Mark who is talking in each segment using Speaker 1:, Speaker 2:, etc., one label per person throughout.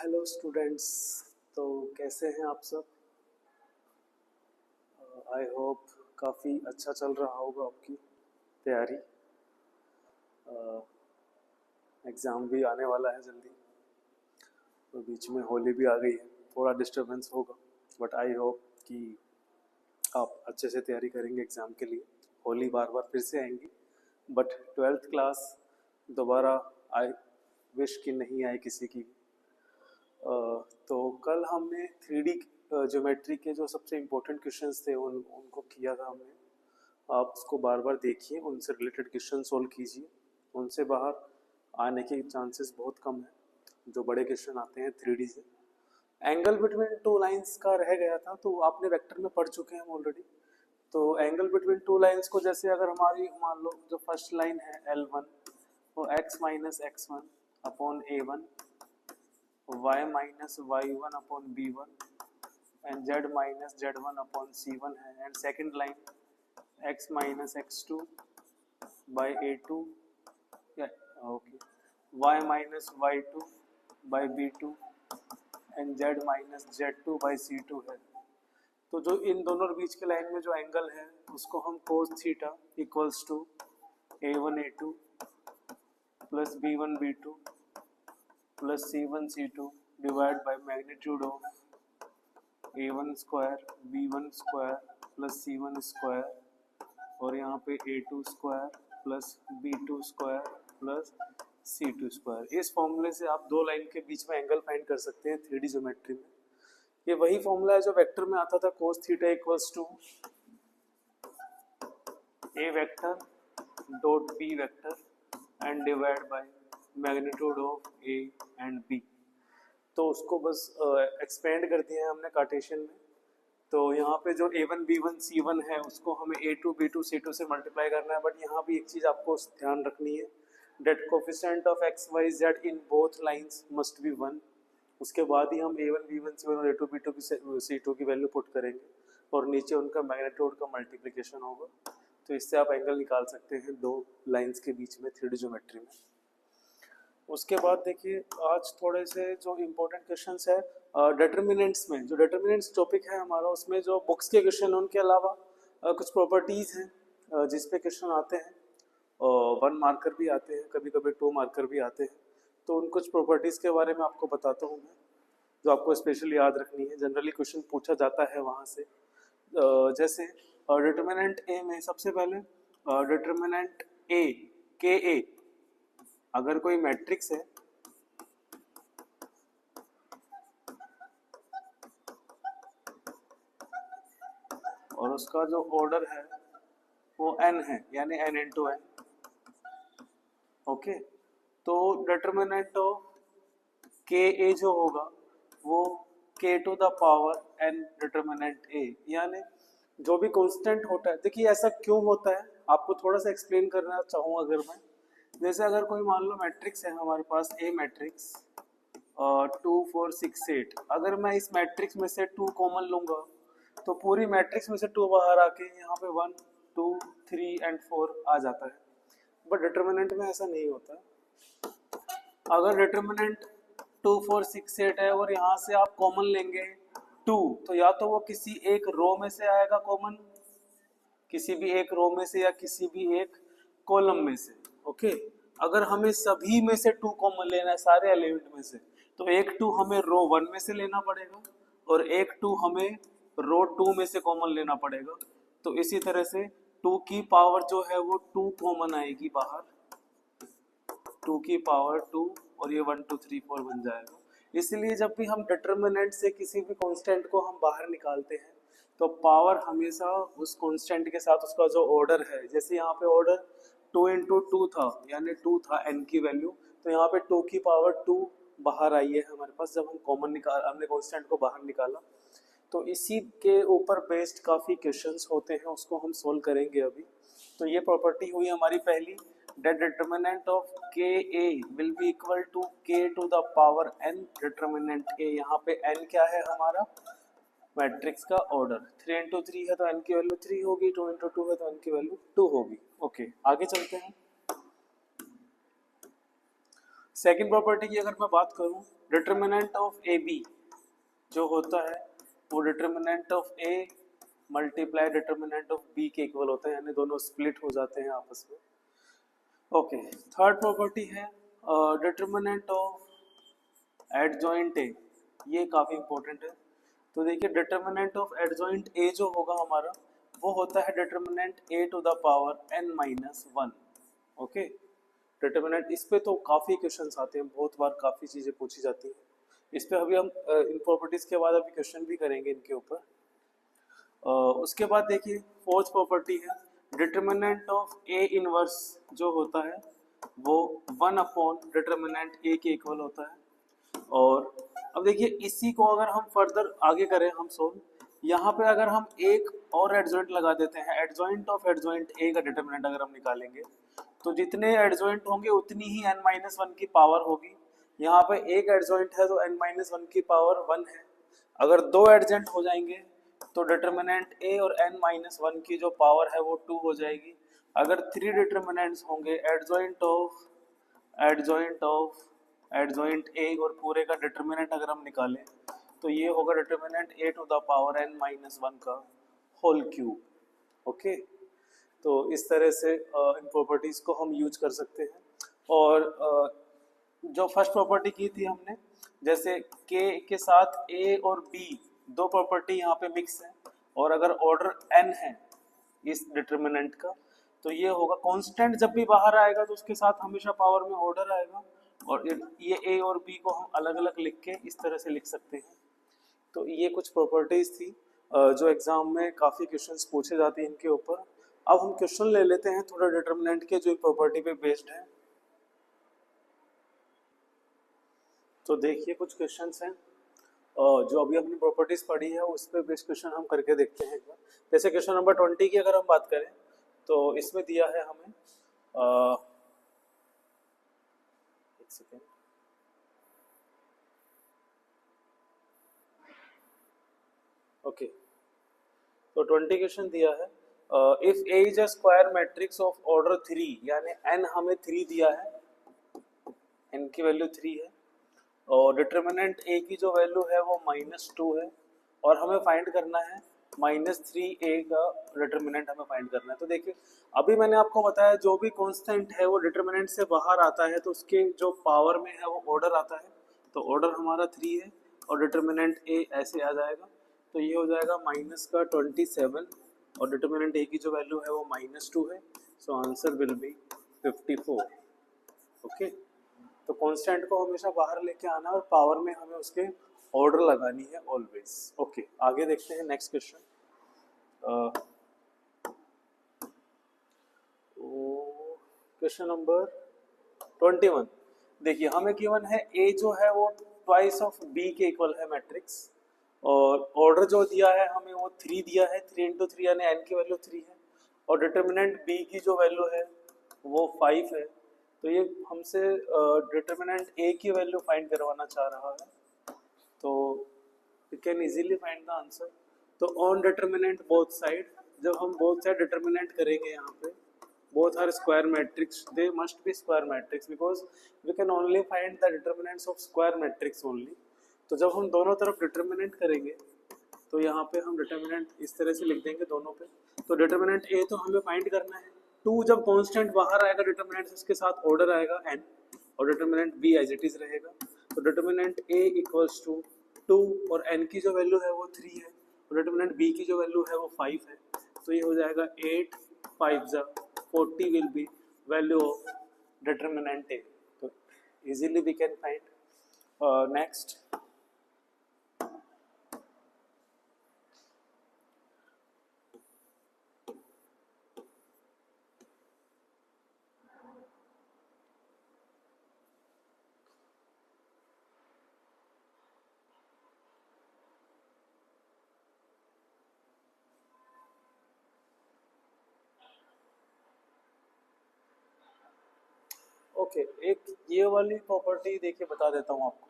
Speaker 1: Hello students. तो कैसे हैं आप सब? आई होप काफ़ी अच्छा चल रहा होगा आपकी तैयारी। एग्ज़ाम भी आने वाला है जल्दी, तो बीच में होली भी आ गई है, थोड़ा डिस्टरबेंस होगा, बट आई होप कि आप अच्छे से तैयारी करेंगे एग्ज़ाम के लिए। होली बार बार फिर से आएंगी, बट 12th क्लास दोबारा आई विश कि नहीं आए किसी की। तो कल हमने 3D ज्योमेट्री के जो सबसे इम्पोर्टेंट क्वेश्चंस थे उनको किया था हमने। आप उसको बार बार देखिए, उनसे रिलेटेड क्वेश्चन सोल्व कीजिए। उनसे बाहर आने के चांसेस बहुत कम है जो बड़े क्वेश्चन आते हैं 3D से। एंगल बिटवीन टू लाइंस का रह गया था, तो आपने वेक्टर में पढ़ चुके हैं ऑलरेडी। तो एंगल बिटवीन टू लाइंस को जैसे अगर हमारी मान लो जो फर्स्ट लाइन है L1, वो x minus x1 upon A1, y minus y1 upon B1 and z minus z1 upon C1 है। And second line x minus x2 by A2 या okay y minus y2 by B2 and z minus z2 by C2 है। तो जो इन दोनों के बीच के line में जो एंगल है उसको हम cos theta equals to A1 A2 plus B1 B2 plus C1 C2 divide by magnitude of A1 square B1 square plus C1 square और यहाँ पे A2 square plus B2 square plus C2 square. इस फॉर्मूले से आप दो line के बीच में एंगल फाइंड कर सकते हैं 3D ज्योमेट्री में। ये वही फॉर्मूला है जो वेक्टर में आता था, cos theta equals to A vector dot B vector and divide by magnitude of A and B। तो उसको बस एक्सपेंड कर दिया है हमने कार्टेशियन में। तो यहाँ पे जो A1 B1 C1 है उसको हमें A2 B2 C2 से मल्टीप्लाई करना है। बट यहाँ भी एक चीज़ आपको ध्यान रखनी है, that coefficient of x y z in both lines must be 1। उसके बाद ही हम A1 B1 C1 और A2 B2 C2 की वैल्यू पुट करेंगे और नीचे उनका मैग्नीट्यूड का मल्टीप्लिकेशन होगा। तो इससे आप एंगल निकाल सकते हैं दो लाइंस के बीच में 3D ज्योमेट्री में। उसके बाद देखिए आज थोड़े से जो इम्पोर्टेंट क्वेश्चंस है डिटर्मिनेंट्स में। जो डिटर्मिनेंट्स टॉपिक है हमारा, उसमें जो बुक्स के क्वेश्चन उनके अलावा कुछ प्रॉपर्टीज़ हैं जिस पे क्वेश्चन आते हैं। 1 मार्कर भी आते हैं, कभी कभी 2 मार्कर भी आते हैं। तो उन कुछ प्रॉपर्टीज़ के बारे में आपको बताता हूँ मैं, जो आपको स्पेशली याद रखनी है। जनरली क्वेश्चन पूछा जाता है वहाँ से। जैसे डिटर्मिनेंट ए में सबसे पहले डिटर्मिनेंट ए के ए, अगर कोई मैट्रिक्स है और उसका जो ऑर्डर है वो n है, यानी n इंटू n। ओके, तो डिटर्मिनेंट ऑफ के ए जो होगा वो k to the power n determinant a, यानी जो भी कांस्टेंट होता है। देखिए ऐसा क्यों होता है आपको थोड़ा सा एक्सप्लेन करना चाहूँ अगर मैं। जैसे अगर कोई मान लो मैट्रिक्स है हमारे पास, ए मैट्रिक्स 2 4 6 8, अगर मैं इस मैट्रिक्स में से 2 कॉमन लूंगा तो पूरी मैट्रिक्स में से 2 बाहर आके यहाँ पे 1 2 3 एंड 4 आ जाता है। बट डिटर्मिनेंट में ऐसा नहीं होता। अगर डिटर्मिनेंट 2 4 6 8 है और यहाँ से आप कॉमन लेंगे 2, तो या तो वो किसी एक रो में से आएगा कॉमन, किसी भी एक रो में से या किसी भी एक कॉलम में से। ओके, अगर हमें सभी में से 2 कॉमन लेना है सारे एलिमेंट में से, तो एक 2 हमें रो 1 में से लेना पड़ेगा और एक 2 हमें रो 2 में से कॉमन लेना पड़ेगा। तो इसी तरह से 2 की पावर जो है वो 2 कॉमन आएगी बाहर, 2 की पावर 2 और ये 1 2 3 4 बन जाएगा। इसलिए जब भी हम डिटर्मिनेंट से किसी भी कांस्टेंट को हम बाहर निकालते हैं तो पावर हमेशा उस कांस्टेंट के साथ उसका जो ऑर्डर है, जैसे यहाँ पे ऑर्डर 2 इंटू 2 था, यानी 2 था n की वैल्यू, तो यहाँ पे 2 की पावर 2 बाहर आई है हमारे पास जब हम कॉमन निकाल हमने कांस्टेंट को बाहर निकाला। तो इसी के ऊपर बेस्ड काफ़ी क्वेश्चंस होते हैं, उसको हम सोल्व करेंगे अभी। तो ये प्रॉपर्टी हुई हमारी पहली, that determinant of ka will be equal to k to the power n determinant a। यहाँ पे n क्या है हमारा, मैट्रिक्स का ऑर्डर। 3 इंटू 3 है तो n की वैल्यू 3 होगी, 2 इंटू 2 है तो n की वैल्यू 2 होगी। ओके, आगे चलते हैं। सेकंड प्रॉपर्टी की अगर मैं बात करूं, डिटर्मिनेंट ऑफ ए बी जो होता है वो determinant of a multiply determinant of b के इक्वल होता है, यानी दोनों स्प्लिट हो जाते हैं आपस में। ओके, थर्ड प्रॉपर्टी है डिटर्मिनेंट ऑफ एडजॉइंट ए, ये काफ़ी इंपॉर्टेंट है। तो देखिए डिटर्मिनेंट ऑफ एडजॉइंट ए जो होगा हमारा वो होता है determinant a to the power n minus one. Okay, determinant, इस पे तो काफ़ी क्वेश्चंस आते हैं, बहुत बार काफ़ी चीज़ें पूछी जाती हैं इस पे। अभी हम इन प्रॉपर्टीज़ के बाद अभी क्वेश्चन भी करेंगे इनके ऊपर। उसके बाद देखिए फोर्थ प्रॉपर्टी है डिटर्मिनेंट ऑफ ए इनवर्स जो होता है वो वन अपॉन डिटर्मिनेंट ए के इक्वल होता है। और अब देखिए इसी को अगर हम फर्दर आगे करें हम सोल्व, यहाँ पे अगर हम एक और एडजॉइंट लगा देते हैं, एडजॉइंट ऑफ एडजॉइंट ए का डिटर्मिनेंट अगर हम निकालेंगे तो जितने एडजॉइंट होंगे उतनी ही n माइनस वन की पावर होगी। यहाँ पे एक एडजॉइंट है तो n माइनस वन की पावर वन है। अगर दो एडजॉइंट हो जाएंगे तो डिटर्मिनेंट ए और n माइनस वन की जो पावर है वो टू हो जाएगी। अगर थ्री डिटर्मिनेंट्स होंगे एडजॉइंट ऑफ एडजॉइंट ए और पूरे का डिटर्मिनेंट अगर हम निकालें तो ये होगा determinant a to the power n minus one का होल क्यूब। ओके, तो इस तरह से इन प्रॉपर्टीज को हम यूज कर सकते हैं। और जो फर्स्ट प्रॉपर्टी की थी हमने, जैसे k के साथ a और b दो प्रॉपर्टी यहाँ पे मिक्स है और अगर ऑर्डर n है इस डिटर्मिनेंट का तो ये होगा कांस्टेंट, जब भी बाहर आएगा तो उसके साथ हमेशा पावर में ऑर्डर आएगा। और ये a और b को हम अलग अलग लिख के इस तरह से लिख सकते हैं। तो ये कुछ प्रॉपर्टीज थी जो एग्जाम में काफ़ी क्वेश्चंस पूछे जाते हैं इनके ऊपर। अब हम क्वेश्चन ले लेते हैं थोड़ा डिटर्मिनेंट के जो प्रॉपर्टी पे बेस्ड है। तो देखिए कुछ क्वेश्चंस हैं जो अभी अपनी प्रॉपर्टीज पढ़ी है उस पर बेस्ड क्वेश्चन हम करके देखते हैं एक बार। जैसे क्वेश्चन नंबर 20 की अगर हम बात करें तो इसमें दिया है हमें एक सेकेंड, ओके, तो 20 क्वेश्चन दिया है if A is a square matrix of order 3, यानी n हमें 3 दिया है, n की वैल्यू 3 है और डिटर्मिनेंट a की जो वैल्यू है वो -2 है और हमें फाइंड करना है -3a का डिटर्मिनेंट हमें फाइंड करना है। तो देखिए अभी मैंने आपको बताया जो भी कांस्टेंट है वो डिटर्मिनेंट से बाहर आता है तो उसके जो पावर में है वो ऑर्डर आता है। तो ऑर्डर हमारा 3 है और डिटर्मिनेंट a ऐसे आ जाएगा, तो ये हो जाएगा -27 और डिटर्मिनेंट a की जो वैल्यू है वो -2 है। So answer will be 54। Okay, तो कांस्टेंट को हमेशा बाहर लेके आना और पावर में हमें उसके ऑर्डर लगानी है ऑलवेज। ओके, आगे देखते हैं नेक्स्ट क्वेश्चन। क्वेश्चन नंबर 21 देखिए हमें गिवन है ए जो है वो ट्वाइस ऑफ बी के इक्वल है मैट्रिक्स और ऑर्डर जो दिया है हमें वो 3 दिया है, 3 इंटू 3 यानी n की वैल्यू 3 है और डिटर्मिनेंट b की जो वैल्यू है वो 5 है। तो ये हमसे डिटर्मिनेंट a की वैल्यू फाइंड करवाना चाह रहा है, तो we can easily find the answer. तो ऑन डिटर्मिनेंट बोथ साइड, जब हम बोथ साइड डिटर्मिनेंट करेंगे यहाँ पे both are square matrix, they must be square matrix because we can only find the determinants of square matrix only। तो जब हम दोनों तरफ डिटर्मिनेंट करेंगे तो यहाँ पे हम डिटर्मिनेंट इस तरह से लिख देंगे दोनों पे। तो डिटर्मिनेंट ए तो हमें फाइंड करना है 2, जब कांस्टेंट बाहर आएगा डिटर्मिनेंट उसके साथ ऑर्डर आएगा n और determinant b as it is रहेगा। तो डिटर्मिनेंट a इक्वल्स टू 2 और n की जो वैल्यू है वो 3 है और डिटर्मिनेंट b की जो वैल्यू है वो 5 है। तो ये हो जाएगा 8 5 40 will be value of determinant A। तो easily we can find next। Okay, एक ये वाली प्रॉपर्टी देखिए बता देता हूँ आपको।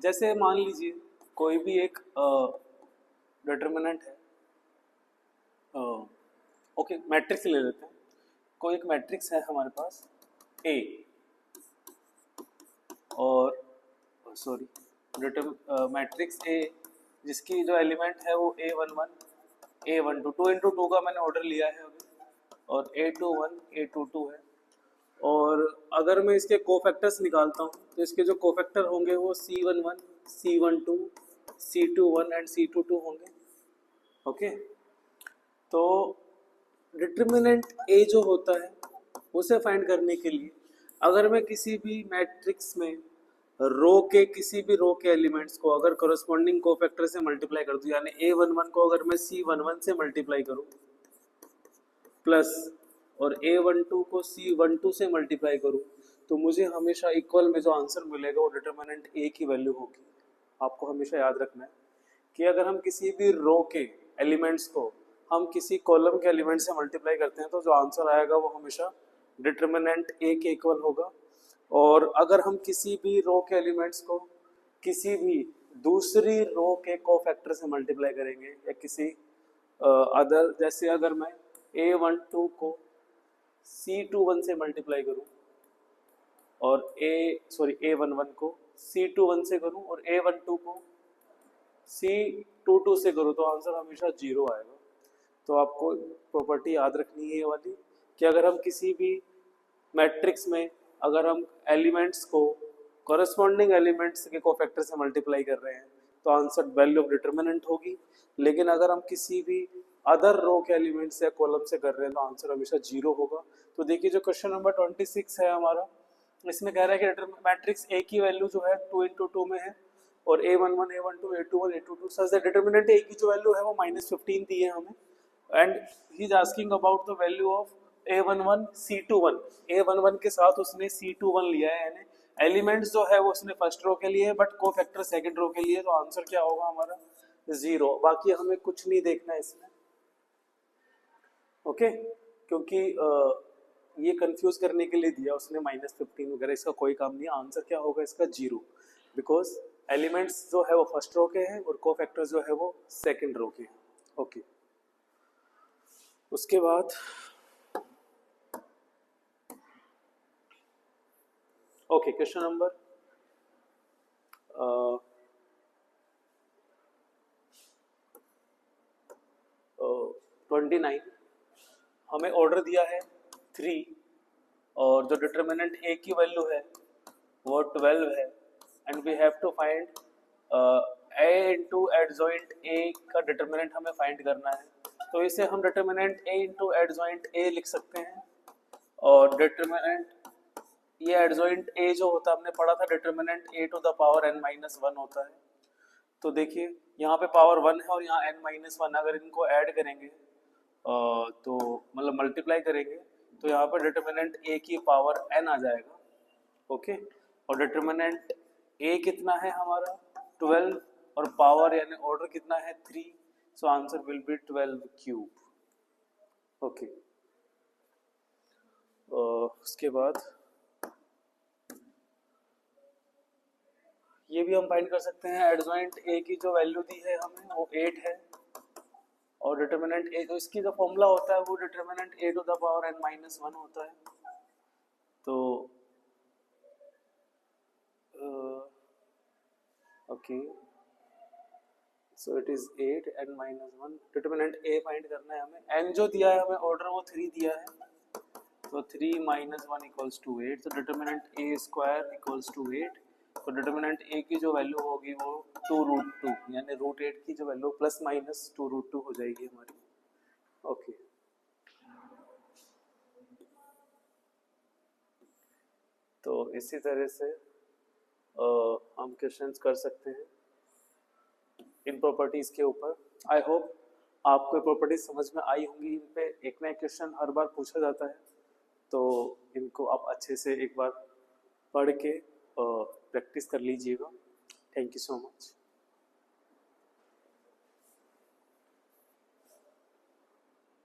Speaker 1: जैसे मान लीजिए कोई भी एक डिटर्मिनेंट है, ओके मैट्रिक्स ले लेते हैं। कोई एक मैट्रिक्स है हमारे पास A और सॉरी मैट्रिक्स ए जिसकी जो एलिमेंट है वो A11 A12 2 × 2 का मैंने ऑर्डर लिया है अभी, और A21 A22 है। और अगर मैं इसके कोफैक्टर्स निकालता हूँ तो इसके जो कोफैक्टर होंगे वो C11 C12 C21 and C22 होंगे। ओके, तो डिटर्मिनेंट ए जो होता है उसे फाइंड करने के लिए अगर मैं किसी भी मैट्रिक्स में रो के किसी भी रो के एलिमेंट्स को अगर करस्पॉन्डिंग कोफैक्टर से मल्टीप्लाई कर दूं, यानी A11 को अगर मैं C11 से मल्टीप्लाई करूं प्लस और A12 को C12 से मल्टीप्लाई करूं, तो मुझे हमेशा इक्वल में जो आंसर मिलेगा वो डिटर्मिनेंट ए की वैल्यू होगी। आपको हमेशा याद रखना है कि अगर हम किसी भी रो के एलिमेंट्स को हम किसी कॉलम के एलिमेंट से मल्टीप्लाई करते हैं तो जो आंसर आएगा वो हमेशा डिटर्मिनेंट ए के इक्वल होगा। और अगर हम किसी भी रो के एलिमेंट्स को किसी भी दूसरी रो के कोफैक्टर से मल्टीप्लाई करेंगे या किसी अदर, जैसे अगर मैं A12 को C21 से मल्टीप्लाई करूं और A11 को C21 से करूं और A12 को C22 से करूं तो आंसर हमेशा 0 आएगा। तो आपको प्रॉपर्टी याद रखनी है ये वाली कि अगर हम किसी भी मैट्रिक्स में अगर हम एलिमेंट्स को कॉरेस्पॉन्डिंग एलिमेंट्स के कोफैक्टर से मल्टीप्लाई कर रहे हैं तो आंसर वैल्यू ऑफ डिटर्मिनेंट होगी। लेकिन अगर हम किसी भी अदर रो के एलिमेंट्स या कॉलम से कर रहे हैं तो आंसर हमेशा 0 होगा। तो देखिए जो क्वेश्चन नंबर 26 है हमारा, इसमें कह रहा है कि मैट्रिक्स ए की वैल्यू जो है 2 × 2 में है और A11 A12 A21 A22 such that determinant ए की जो वैल्यू है वो -15 दी है हमें, and he is asking about the value of A11 C21। A11 के साथ उसने C21 लिया है, यानी एलिमेंट्स जो है वो उसने फर्स्ट रो के लिए है बट कोफैक्टर सेकंड रो के लिए, तो आंसर क्या होगा हमारा 0। बाकी हमें कुछ नहीं देखना है इसमें, ओके, क्योंकि ये कंफ्यूज करने के लिए दिया उसने -15 वगैरह, इसका कोई काम नहीं है। आंसर क्या होगा इसका 0, बिकॉज एलिमेंट्स जो है वो फर्स्ट रो के हैं और कोफैक्टर्स जो है वो सेकंड रो के हैं। ओके, उसके बाद ओके क्वेश्चन नंबर 29 हमें ऑर्डर दिया है 3 और जो डिटर्मिनेंट ए की वैल्यू है वो 12 है and we have to find a into adjoint a का डिटर्मिनेंट हमें फाइंड करना है। तो इसे हम determinant a into adjoint a लिख सकते हैं, और डिटर्मिनेंट ये एडजॉइंट ए जो होता है हमने पढ़ा था डिटर्मिनेंट a⁻n−1 होता है। तो देखिए यहाँ पे पावर 1 है और यहाँ n-1, अगर इनको ऐड करेंगे तो मतलब मल्टीप्लाई करेंगे तो यहाँ पर डिटर्मिनेंट a की पावर n आ जाएगा। ओके, और डिटर्मिनेंट a कितना है हमारा 12 और पावर यानी ऑर्डर कितना है 3, so answer will be 12³ okay. उसके बाद ये भी हम फाइंड कर सकते हैं, एडजॉइंट ए की जो वैल्यू दी है हमें वो 8 है और डिटर्मिनेंट ए, तो इसकी जो फॉर्मूला होता है वो डिटर्मिनेंट a⁻n−1 होता है। तो okay, so it is 8 n-1, determinant A find करना है हमें। n जो दिया है हमें ऑर्डर वो 3 दिया है, तो 3 - 1 = 8, तो डिटर्मिनेंट a² = 8। तो डिटर्मिनेंट ए की जो वैल्यू होगी वो 2√2 यानी √8 की जो वैल्यू ±2√2 हो जाएगी हमारी। ओके, तो इसी तरह से हम क्वेश्चंस कर सकते हैं इन प्रॉपर्टीज के ऊपर। आई होप आपको प्रॉपर्टीज समझ में आई होंगी। इन पे एक ना एक क्वेश्चन हर बार पूछा जाता है, तो इनको आप अच्छे से एक बार पढ़ के प्रैक्टिस कर लीजिएगा। Thank you so much.